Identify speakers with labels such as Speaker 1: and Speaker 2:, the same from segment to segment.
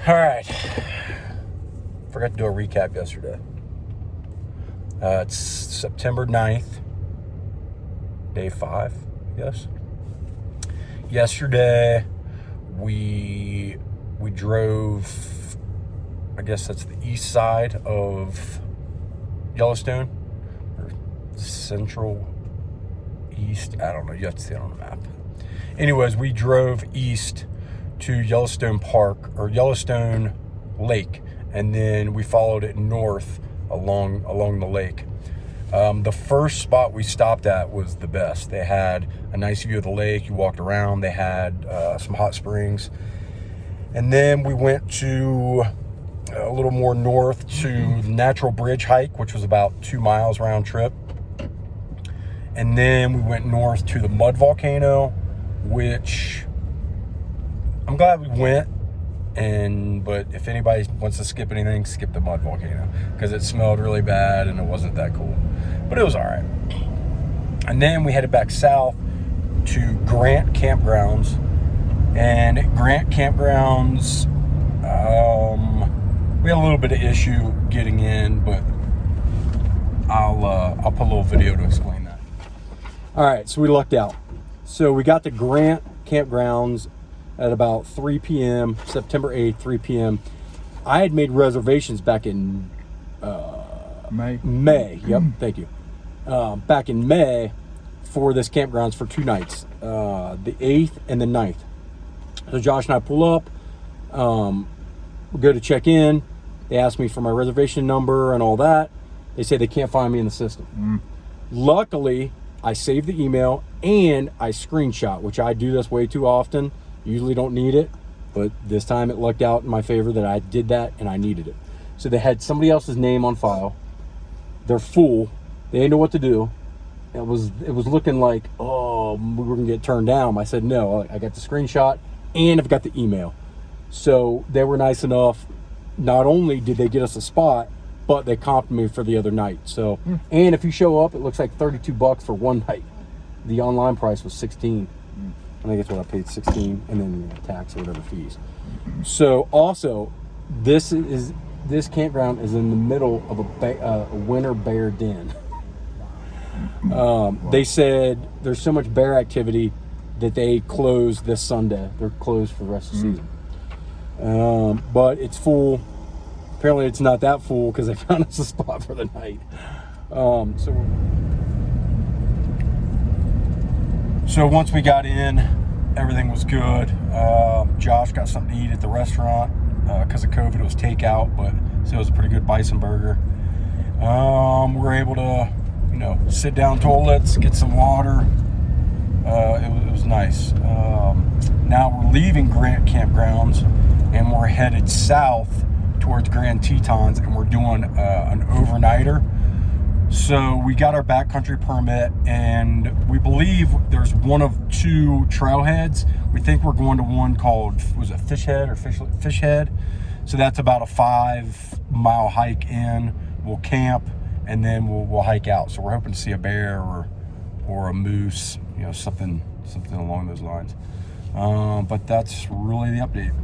Speaker 1: All right. Forgot to do a recap yesterday. It's September 9th, day 5, I guess. Yesterday, we drove, I guess that's the east side of Yellowstone, or central east. I don't know. You have to see it on the map. Anyways, we drove east to Yellowstone Park, or Yellowstone Lake, and then we followed it north along the lake. The first spot we stopped at was the best. They had a nice view of the lake. You walked around. They had some hot springs. And then we went to a little more north to Natural Bridge hike, which was about 2 miles round trip. And then we went north to the Mud Volcano, which I'm glad we went. But if anybody wants to skip anything, skip the Mud Volcano, because it smelled really bad and it wasn't that cool. But it was all right. And then we headed back south to Grant Campgrounds. And at Grant Campgrounds, we had a little bit of issue getting in, but I'll put a little video to explain that. All right, so we lucked out. So we got to Grant Campgrounds at about 3 p.m., September 8th, 3 p.m. I had made reservations back in May. Yep, thank you. Back in May for this campgrounds for 2 nights, the 8th and the 9th. So Josh and I pull up, we go to check in. They ask me for my reservation number and all that. They say they can't find me in the system. Luckily, I saved the email and I screenshot, which I do this way too often. Usually don't need it, but this time it lucked out in my favor that I did that and I needed it. So they had somebody else's name on file. They're full. They didn't know what to do. It was looking like, oh, we were gonna get turned down. I said no. I got the screenshot and I've got the email. So they were nice enough. Not only did they get us a spot, but they comped me for the other night. So, and if you show up, it looks like $32 for one night. The online price was $16. I think that's what I paid, $16, and then tax or whatever fees. So also, this campground is in the middle of a winter bear den. They said there's so much bear activity that they closed this Sunday. They're closed for the rest of the season. But it's full. Apparently it's not that full because they found us a spot for the night. So once we got in, everything was good. Josh got something to eat at the restaurant. Because of COVID, it was takeout, but so it was a pretty good bison burger. We were able to, sit down toilets, get some water. It was nice. Now we're leaving Grant Campgrounds and we're headed south towards Grand Tetons, and we're doing an overnighter. So we got our backcountry permit, and we believe there's one of 2 trailheads. We think we're going to one called, was it Fish Head or Fish Head? So that's about a 5-mile hike in. We'll camp, and then we'll hike out. So we're hoping to see a bear or a moose, something along those lines. But that's really the update.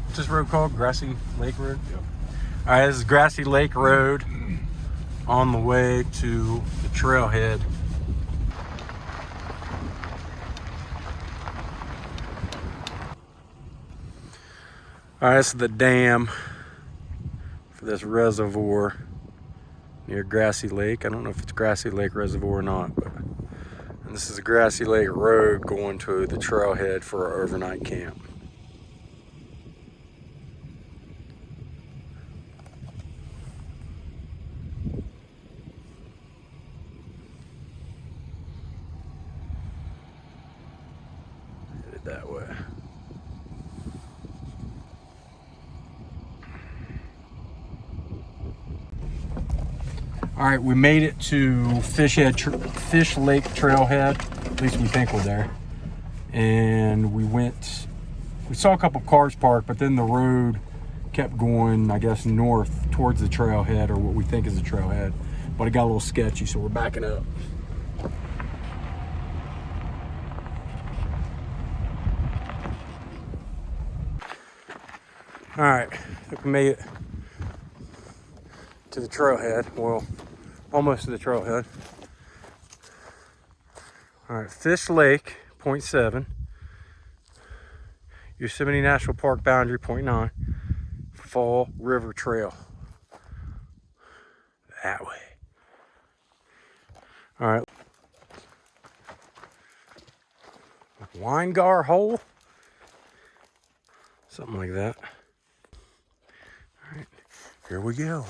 Speaker 1: What's this road called? Grassy Lake Road? Yep. All right, this is Grassy Lake Road on the way to the trailhead. All right, this is the dam for this reservoir near Grassy Lake. I don't know if it's Grassy Lake Reservoir or not, but and this is the Grassy Lake Road going to the trailhead for our overnight camp. That way. All right, we made it to Fish Lake Trailhead. At least we think we're there. And we saw a couple cars parked, but then the road kept going, I guess, north towards the trailhead, or what we think is the trailhead. But it got a little sketchy, so we're backing up. All right, we made it to the trailhead. Well, almost to the trailhead. All right, Fish Lake, 0.7. Yosemite National Park boundary, 0.9. Fall River Trail. That way. All right. Weingar Hole. Something like that. All right, here we go.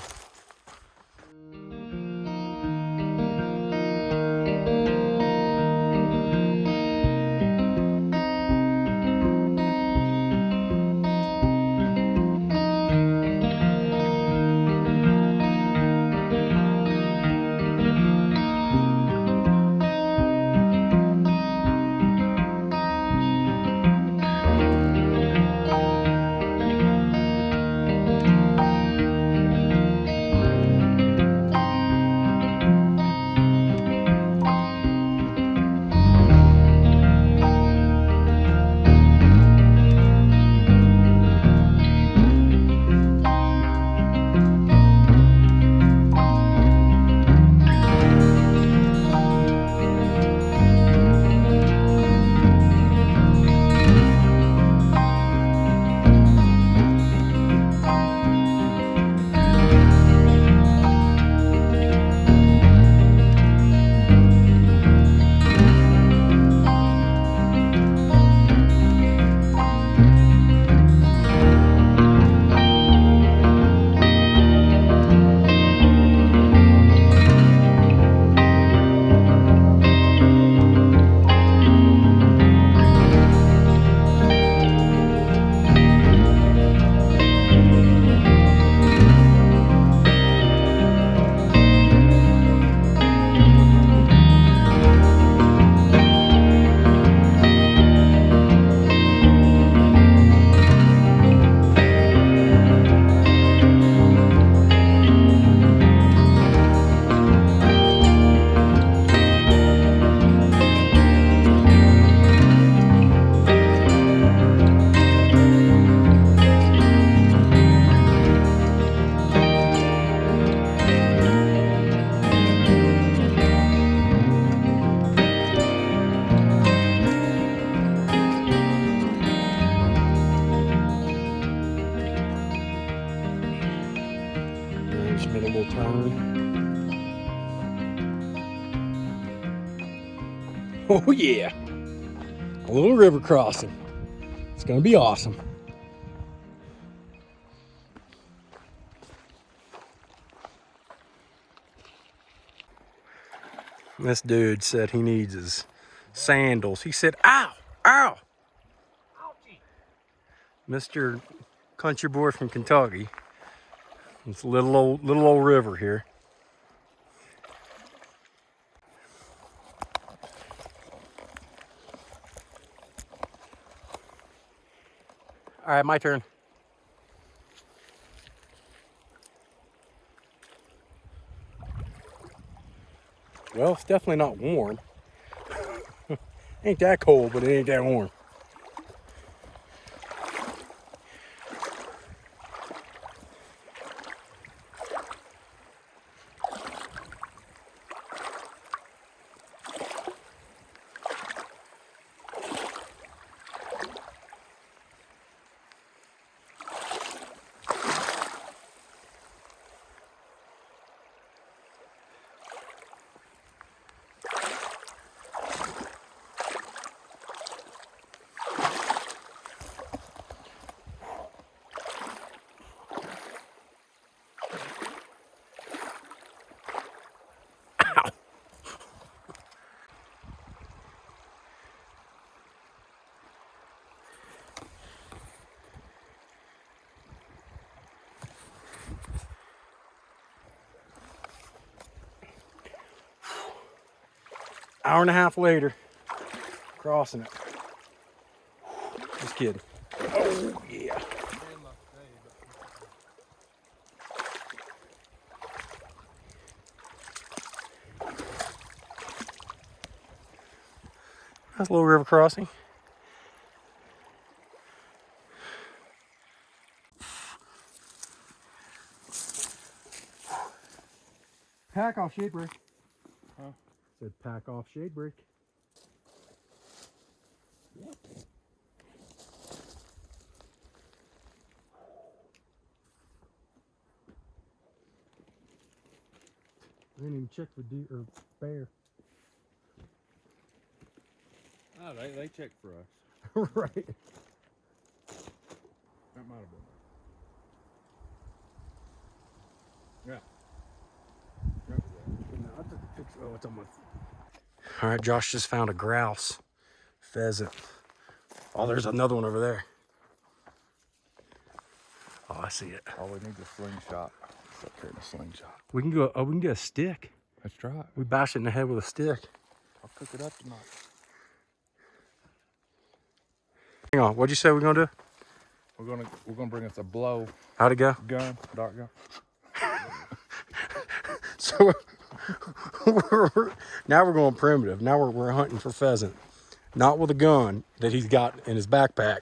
Speaker 1: Just made a little turn. Oh yeah, a little river crossing. It's gonna be awesome. This dude said he needs his sandals. He said, ow, ow. Ouchie. Mr. Country Boy from Kentucky. It's a little old river here. All right, my turn. Well, it's definitely not warm. Ain't that cold, but it ain't that warm. Hour and a half later, crossing it. Just kidding. Oh, yeah. Nice little river crossing.
Speaker 2: pack off shade break.
Speaker 1: Huh? Said pack off shade break. Yep. I didn't even check for deer or bear.
Speaker 2: Oh, they checked for us.
Speaker 1: Right.
Speaker 2: That might have been. Yeah.
Speaker 1: Oh, it's almost. All right, Josh just found a grouse pheasant. Oh, there's another one over there. Oh, I see it.
Speaker 2: Oh, we need a slingshot. It's up here in a slingshot.
Speaker 1: We can go. Oh, we can get a stick.
Speaker 2: Let's try it.
Speaker 1: We bash it in the head with a stick.
Speaker 2: I'll cook it up tonight.
Speaker 1: Hang on. What'd you say we're gonna do?
Speaker 2: We're gonna bring us a blow
Speaker 1: How'd it go?
Speaker 2: gun, dart gun.
Speaker 1: So now we're going primitive. Now we're hunting for pheasant, not with a gun that he's got in his backpack,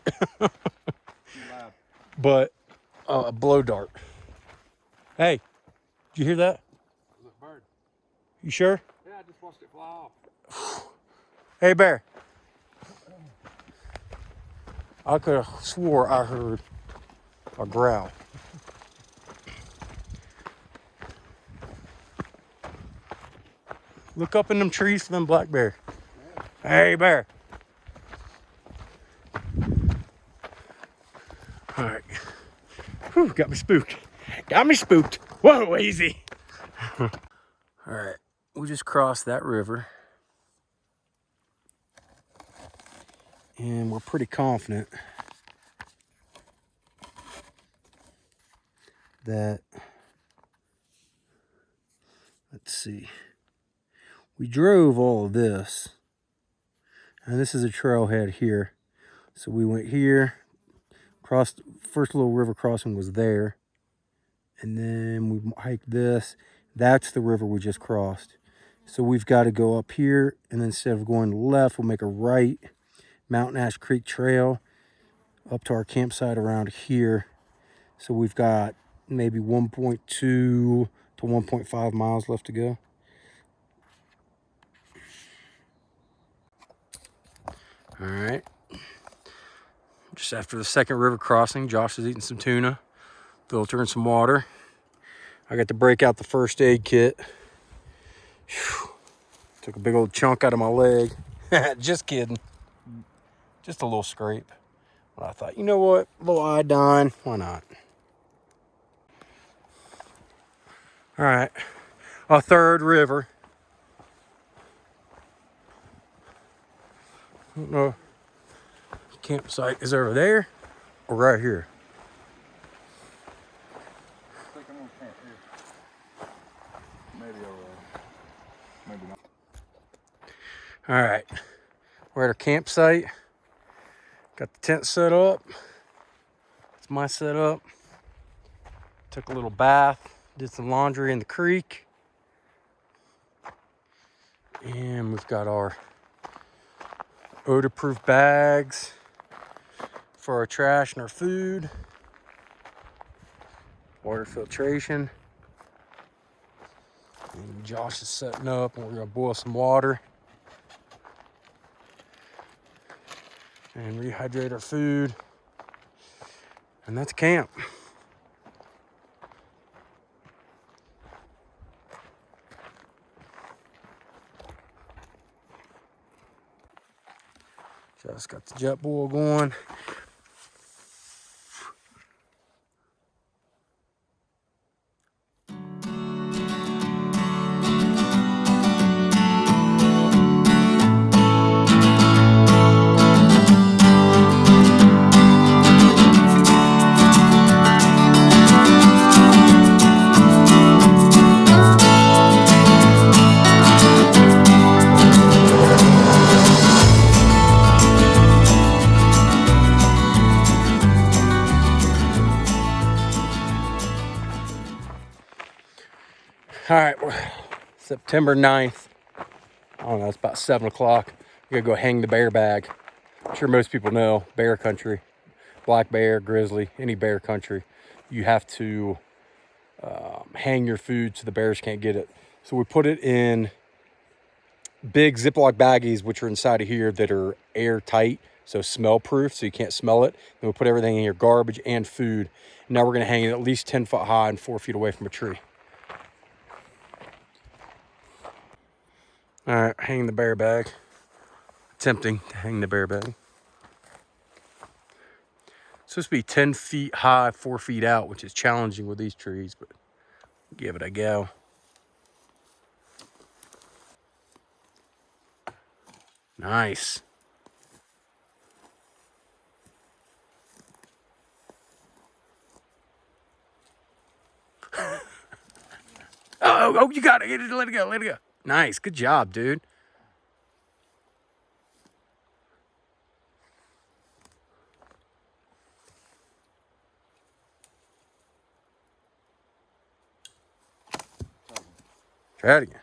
Speaker 1: but a blow dart. Hey, did you hear that?
Speaker 2: Was it bird?
Speaker 1: You sure?
Speaker 2: Yeah, I just watched it fly off.
Speaker 1: Hey, bear. I could have swore I heard a growl. Look up in them trees for them black bear. Hey, bear. All right. Whew, got me spooked. Got me spooked. Whoa, easy. All right. We just crossed that river. And we're pretty confident that, let's see, we drove all of this, and this is a trailhead here. So we went here, crossed, first little river crossing was there, and then we hiked this. That's the river we just crossed. So we've got to go up here, and then instead of going left, we'll make a right, Mountain Ash Creek Trail, up to our campsite around here. So we've got maybe 1.2 to 1.5 miles left to go. All right. Just after the second river crossing, Josh is eating some tuna, filtering some water. I got to break out the first aid kit. Whew. Took a big old chunk out of my leg. Just kidding. Just a little scrape. But I thought, you know what? A little iodine. Why not? All right. Our third river. I don't know. Campsite is over there or right here.
Speaker 2: I think I'm gonna camp here. Maybe over there. Maybe not.
Speaker 1: All right. We're at our campsite. Got the tent set up. It's my setup. Took a little bath. Did some laundry in the creek. And we've got our odor-proof bags for our trash and our food. Water filtration. And Josh is setting up, and we're gonna boil some water and rehydrate our food. And that's camp. Just got the jet boil going. All right, we're September 9th. I don't know, it's about 7 o'clock. We gotta go hang the bear bag. I'm sure most people know bear country, black bear, grizzly, any bear country. You have to hang your food so the bears can't get it. So we put it in big Ziploc baggies, which are inside of here that are airtight, so smell proof, so you can't smell it. Then we put everything in here, garbage and food. And now we're gonna hang it at least 10 foot high and 4 feet away from a tree. All right, hang the bear bag. Attempting to hang the bear bag. It's supposed to be 10 feet high, 4 feet out, which is challenging with these trees, but give it a go. Nice. Oh, you got it. Let it go. Let it go. Nice. Good job, dude. Try it again.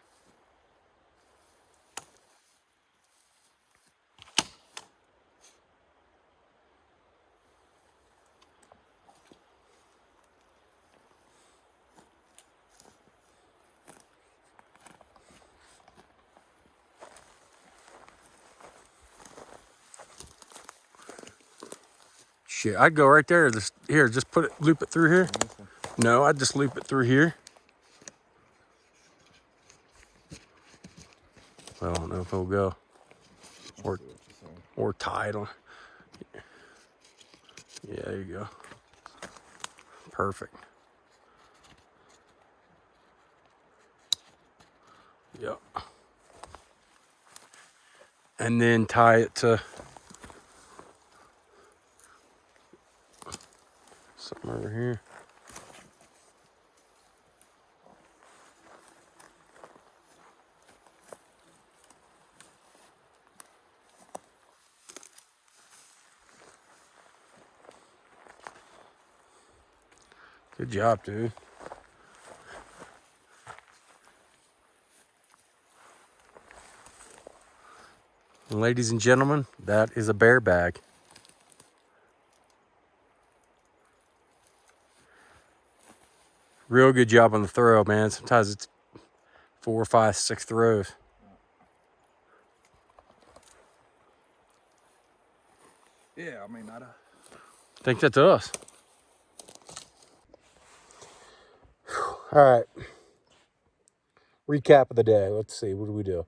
Speaker 1: Shit, I'd go right there. Just put it, loop it through here. No, I'd just loop it through here. I don't know if it'll go. Or tie it on. Yeah, there you go. Perfect. Yep. And then tie it to something over here. Good job, dude. And ladies and gentlemen, that is a bear bag. Real good job on the throw, man. Sometimes it's 4, 5, 6 throws.
Speaker 2: Yeah, I mean,
Speaker 1: I think that's us. All right. Recap of the day. Let's see. What did we do?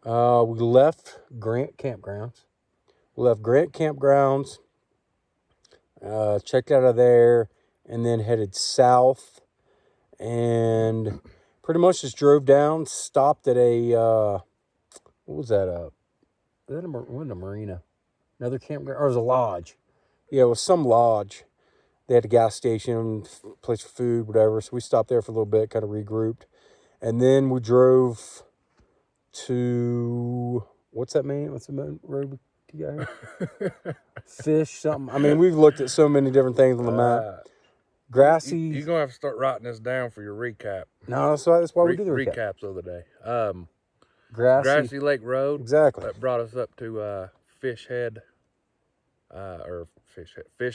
Speaker 1: We left Grant Campgrounds. Checked out of there, and then headed south. And pretty much just drove down, stopped at a, what was that? Wasn't a marina. Another campground, or it was a lodge. Yeah, it was some lodge. They had a gas station, place for food, whatever. So we stopped there for a little bit, kind of regrouped. And then we drove to, what's that road we got here? Fish, something. I mean, we've looked at so many different things on the map. Grassy.
Speaker 2: You're going to have to start writing this down for your recap.
Speaker 1: No, that's why we do the recap.
Speaker 2: Recaps of the day.
Speaker 1: Grassy
Speaker 2: Lake Road.
Speaker 1: Exactly.
Speaker 2: That brought us up to Fish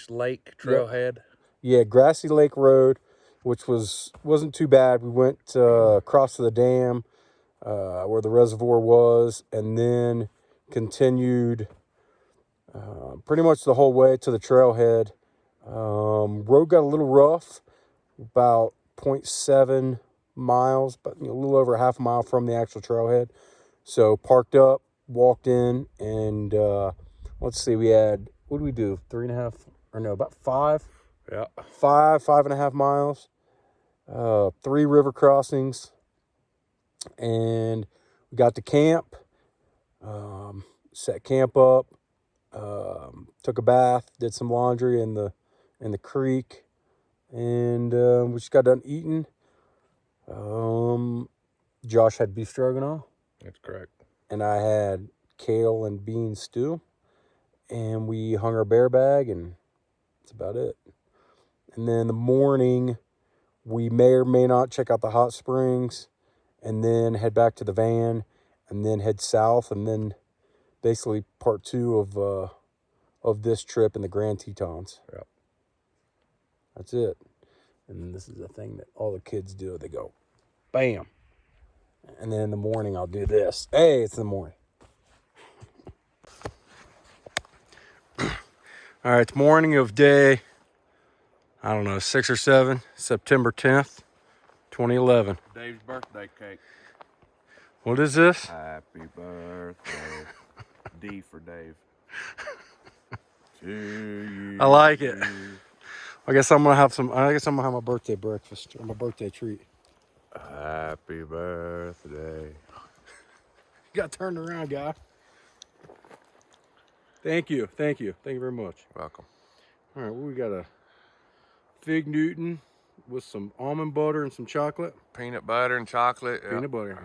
Speaker 2: Lake Trailhead.
Speaker 1: Yeah, Grassy Lake Road, which wasn't too bad. We went across to the dam where the reservoir was, and then continued pretty much the whole way to the trailhead. Road got a little rough, about 0.7 miles, but a little over half a mile from the actual trailhead. So parked up, walked in, and let's see, we had, what did we do? 3.5, or no, about 5?
Speaker 2: Yeah.
Speaker 1: 5.5 miles, 3 river crossings, and we got to camp, set camp up, took a bath, did some laundry in the creek, and we just got done eating. Josh had beef stroganoff.
Speaker 2: That's correct.
Speaker 1: And I had kale and bean stew, and we hung our bear bag, and that's about it. And then in the morning, we may or may not check out the hot springs, and then head back to the van, and then head south, and then basically part 2 of this trip in the Grand Tetons.
Speaker 2: Yep.
Speaker 1: That's it. And this is the thing that all the kids do. They go, bam. And then in the morning, I'll do this. Hey, it's the morning. All right, it's morning of day, I don't know, 6 or 7, September 10th, 2011.
Speaker 2: Dave's birthday cake.
Speaker 1: What is this?
Speaker 2: Happy birthday. D for Dave. To you.
Speaker 1: I like it. I guess I'm gonna have my birthday breakfast or my birthday treat.
Speaker 2: Happy birthday.
Speaker 1: You got turned around, guy. Thank you very much.
Speaker 2: Welcome.
Speaker 1: All right, well, we got a Fig Newton with some almond butter and some chocolate.
Speaker 2: Peanut butter and chocolate. Yep.
Speaker 1: Peanut butter.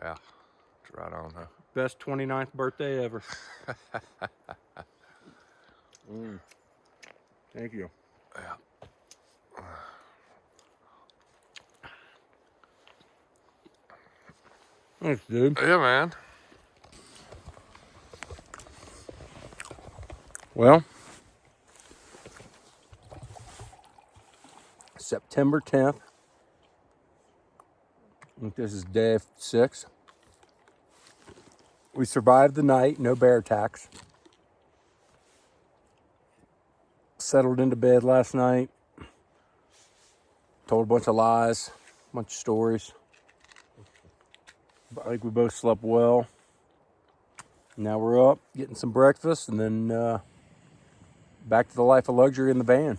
Speaker 2: Yeah, it's right on, huh?
Speaker 1: Best 29th birthday ever. Thank you.
Speaker 2: Yeah.
Speaker 1: Thanks, dude.
Speaker 2: Yeah, man.
Speaker 1: Well, September 10th. I think this is day 6. We survived the night, no bear attacks. Settled into bed last night. Told a bunch of lies, a bunch of stories. But I think we both slept well. Now we're up, getting some breakfast, and then back to the life of luxury in the van.